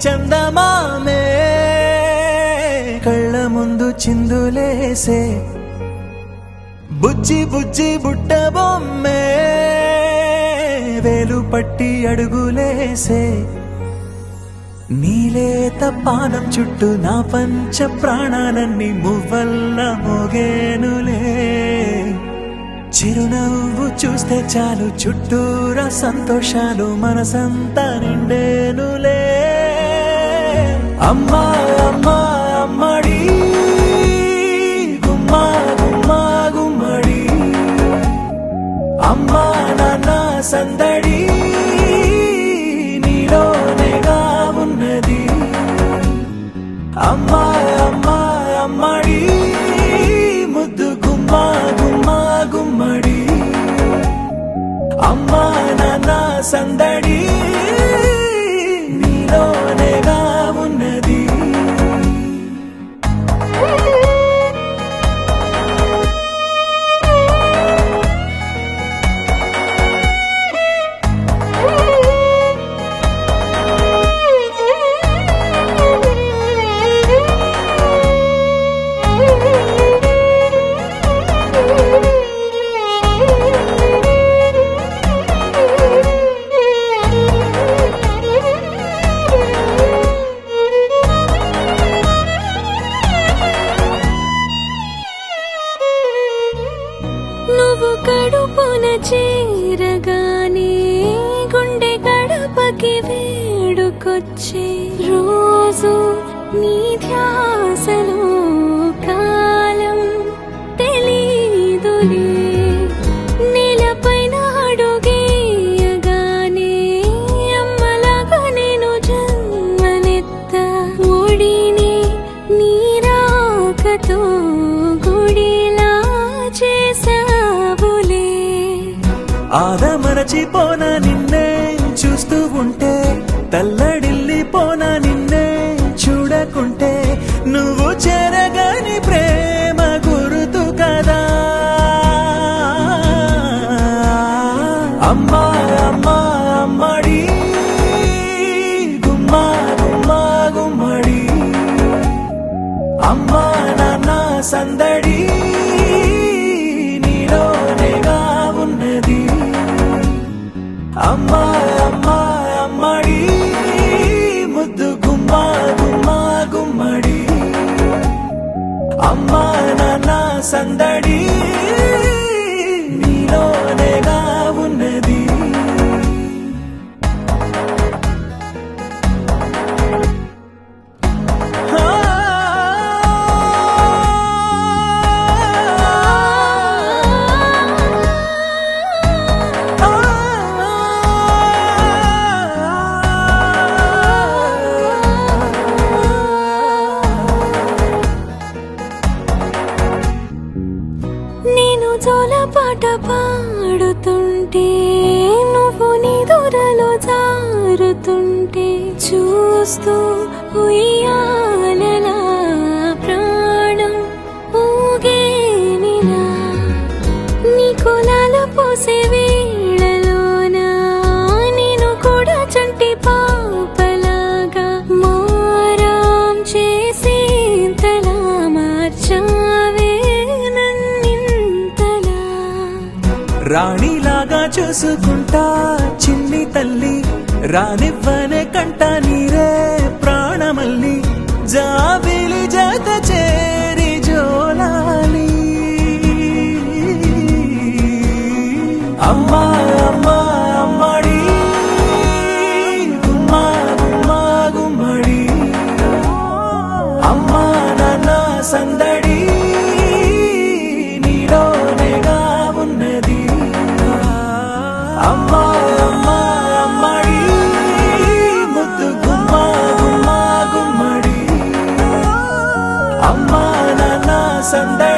చందమామే కళ్ళ ముందు చిందులేసే బుజ్జి బుజ్జి బుట్ట బొమ్మే వేలు పట్టి అడుగులేసే నీలేత పానం చుట్టూ నా పంచ ప్రాణాలన్నీ మువ్వల్ల మోగేనులే చిరునవ్వు చూస్తే చాలు చుట్టూరా సంతోషాలు మనసంతా నిండేనులే అమ్మా అమ్మా అమ్మడి గుమ్మా గుమ్మా గుమ్మడి అమ్మా నాన్న సందడి నీలోనేగా ఉన్నది అమ్మా అమ్మా అమ్మడి ముద్దు గుమ్మా గుమ్మా గుమ్మడి అమ్మా నాన్న సందడి నీలోనేగా ఉన్నది నువ్వు కడుపున చేరగానే గుండె గడపకి వేడుకొచ్చే రోజు నీ ధ్యాసలో కాలం తెలీదులే నేలపైన అడుగేయగానే అమ్మలాగా నేను జన్మనెత్త ఒడిని నీ రాకతో గుడిలా చేసావులే ఆదమరచిపోనా నిన్నే చూస్తూ ఉంటే తల్లడిల్లిపోనా నిన్నే చూడకుంటే నువ్వు చెరగని ప్రేమ గురుతు కదా అమ్మా అమ్మా అమ్మడి గుమ్మా గుమ్మా గుమ్మడి అమ్మా నాన్న సందడి నీలోనేగా ఉన్నది అమ్మా అమ్మా అమ్మడి ముద్దు గుమ్మా గుమ్మా గుమ్మడి అమ్మా నాన్న సందడి నీలోనేగా ఉన్నది నేను జోలపాట పాడుతుంటే నువ్వు నీ దూరలో జారుతుంటే చూస్తూ ఉయ్యాలలా ప్రాణం ఊగేనిలా నీ కులాల పోసే వేళలోనా నేను కూడా చంటి పాపలాగా మారాం చేసేంతలా మార్చావే రాణిలాగా చూసుకుంటా చిన్ని తల్లి రానివ్వనే కంట నీరే ప్రాణమల్లి జాబిలి జత చేరి జోలాలి అమ్మా అమ్మా అమ్మడి గుమ్మా గుమ్మా గుమ్మడి అమ్మా నాన్న సందడి నీలోనేగా ఉన్నది అమ్మా అమ్మా అమ్మడి ముద్దు గుమ్మా గుమ్మా గుమ్మడి అమ్మా నాన్న సందడి